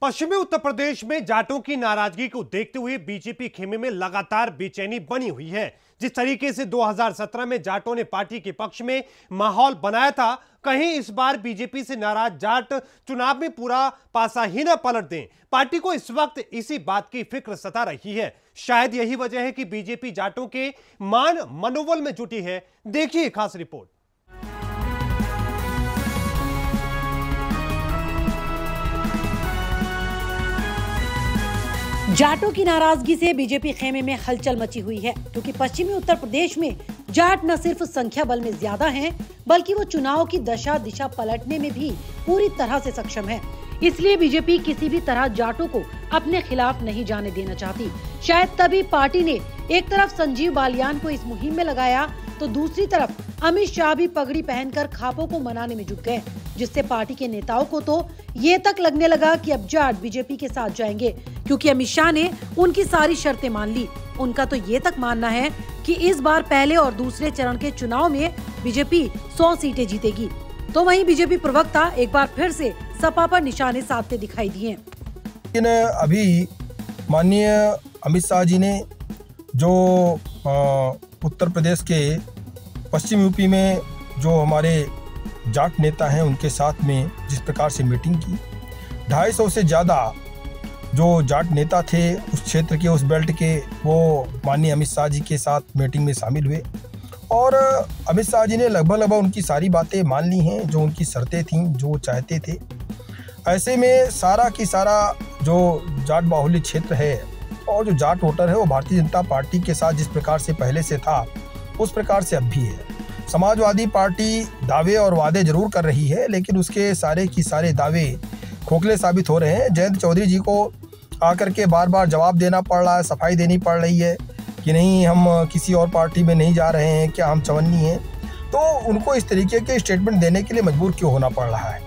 पश्चिमी उत्तर प्रदेश में जाटों की नाराजगी को देखते हुए बीजेपी खेमे में लगातार बेचैनी बनी हुई है। जिस तरीके से 2017 में जाटों ने पार्टी के पक्ष में माहौल बनाया था, कहीं इस बार बीजेपी से नाराज जाट चुनाव में पूरा पासा ही न पलट दें। पार्टी को इस वक्त इसी बात की फिक्र सता रही है। शायद यही वजह है कि बीजेपी जाटों के मान मनोबल में जुटी है। देखिए खास रिपोर्ट। जाटों की नाराजगी से बीजेपी खेमे में हलचल मची हुई है, क्योंकि पश्चिमी उत्तर प्रदेश में जाट न सिर्फ संख्या बल में ज्यादा हैं, बल्कि वो चुनाव की दशा दिशा पलटने में भी पूरी तरह से सक्षम है। इसलिए बीजेपी किसी भी तरह जाटों को अपने खिलाफ नहीं जाने देना चाहती। शायद तभी पार्टी ने एक तरफ संजीव बालियान को इस मुहिम में लगाया, तो दूसरी तरफ अमित शाह भी पगड़ी पहनकर खापों को मनाने में जुट गए, जिससे पार्टी के नेताओं को तो ये तक लगने लगा कि अब जाट बीजेपी के साथ जाएंगे, क्योंकि अमित शाह ने उनकी सारी शर्तें मान ली। उनका तो ये तक मानना है कि इस बार पहले और दूसरे चरण के चुनाव में बीजेपी 100 सीटें जीतेगी। तो वहीं बीजेपी प्रवक्ता एक बार फिर से सपा पर निशाने साधते दिखाई दिए। लेकिन अभी माननीय अमित शाह जी ने जो उत्तर प्रदेश के पश्चिम यूपी में जो हमारे जाट नेता हैं उनके साथ में जिस प्रकार से मीटिंग की, 250 से ज़्यादा जो जाट नेता थे उस क्षेत्र के, उस बेल्ट के, वो माननीय अमित शाह जी के साथ मीटिंग में शामिल हुए और अमित शाह जी ने लगभग उनकी सारी बातें मान ली हैं, जो उनकी शर्तें थीं, जो वो चाहते थे। ऐसे में सारा की सारा जो जाट बाहुल्य क्षेत्र है और जो जाट वोटर है वो भारतीय जनता पार्टी के साथ जिस प्रकार से पहले से था उस प्रकार से अब भी है। समाजवादी पार्टी दावे और वादे जरूर कर रही है, लेकिन उसके सारे की सारे दावे खोखले साबित हो रहे हैं। जयंत चौधरी जी को आकर के बार बार जवाब देना पड़ रहा है, सफाई देनी पड़ रही है कि नहीं हम किसी और पार्टी में नहीं जा रहे हैं, क्या हम चवन्नी हैं। तो उनको इस तरीके के स्टेटमेंट देने के लिए मजबूर क्यों होना पड़ रहा है।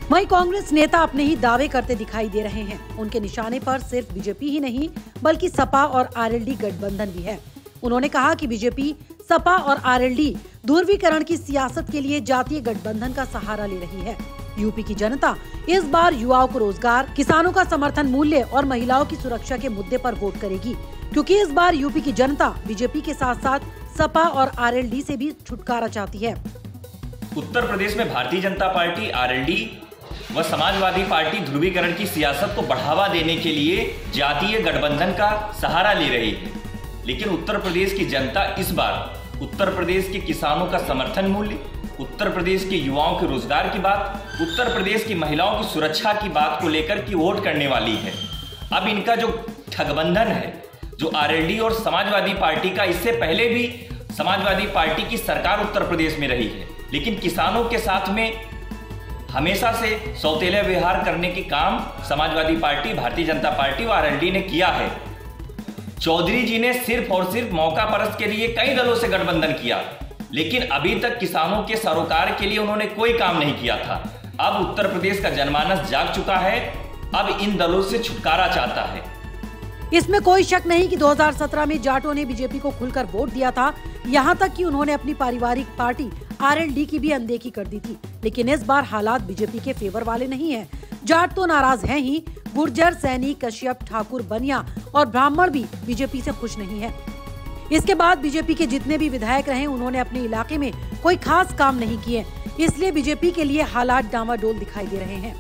वहीं कांग्रेस नेता अपने ही दावे करते दिखाई दे रहे हैं। उनके निशाने पर सिर्फ बीजेपी ही नहीं, बल्कि सपा और आरएलडी गठबंधन भी है। उन्होंने कहा कि बीजेपी, सपा और आरएलडी ध्रुवीकरण की सियासत के लिए जातीय गठबंधन का सहारा ले रही है। यूपी की जनता इस बार युवाओं को रोजगार, किसानों का समर्थन मूल्य और महिलाओं की सुरक्षा के मुद्दे पर वोट करेगी, क्योंकि इस बार यूपी की जनता बीजेपी के साथ साथ सपा और आरएलडी से भी छुटकारा चाहती है। उत्तर प्रदेश में भारतीय जनता पार्टी, आरएलडी व समाजवादी पार्टी ध्रुवीकरण की सियासत को बढ़ावा देने के लिए जातीय गठबंधन का सहारा ले रही है, लेकिन उत्तर प्रदेश की जनता इस बार उत्तर प्रदेश के किसानों का समर्थन मूल्य, उत्तर प्रदेश के युवाओं के रोजगार की बात, उत्तर प्रदेश की महिलाओं की सुरक्षा की बात को लेकर की वोट करने वाली है। अब इनका जो ठगबंधन है, जो आरएलडी और समाजवादी पार्टी का, इससे पहले भी समाजवादी पार्टी की सरकार उत्तर प्रदेश में रही है, लेकिन किसानों के साथ में हमेशा से सौतेला व्यवहार करने के काम समाजवादी पार्टी, भारतीय जनता पार्टी और आरएलडी ने किया है। चौधरी जी ने सिर्फ और सिर्फ मौका परस्त के लिए कई दलों से गठबंधन किया, लेकिन अभी तक किसानों के सरोकार के लिए उन्होंने कोई काम नहीं किया था। अब उत्तर प्रदेश का जनमानस जाग चुका है, अब इन दलों से छुटकारा चाहता है। इसमें कोई शक नहीं कि 2017 में जाटों ने बीजेपी को खुलकर वोट दिया था, यहाँ तक कि उन्होंने अपनी पारिवारिक पार्टी आरएलडी की भी अनदेखी कर दी थी। लेकिन इस बार हालात बीजेपी के फेवर वाले नहीं हैं। जाट तो नाराज हैं ही, गुर्जर, सैनी, कश्यप, ठाकुर, बनिया और ब्राह्मण भी बीजेपी से खुश नहीं है। इसके बाद बीजेपी के जितने भी विधायक रहे, उन्होंने अपने इलाके में कोई खास काम नहीं किए, इसलिए बीजेपी के लिए हालात डामाडोल दिखाई दे रहे हैं।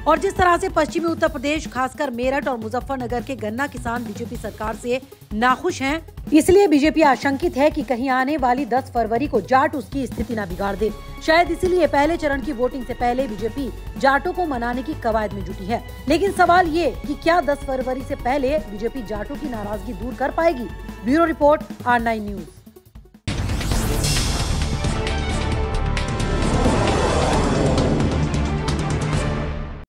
और जिस तरह से पश्चिमी उत्तर प्रदेश, खासकर मेरठ और मुजफ्फरनगर के गन्ना किसान बीजेपी सरकार से नाखुश हैं, इसलिए बीजेपी आशंकित है कि कहीं आने वाली 10 फरवरी को जाट उसकी स्थिति न बिगाड़ दे। शायद इसीलिए पहले चरण की वोटिंग से पहले बीजेपी जाटों को मनाने की कवायद में जुटी है। लेकिन सवाल ये कि क्या 10 फरवरी से पहले बीजेपी जाटों की नाराजगी दूर कर पाएगी? Bureau report, R9 news.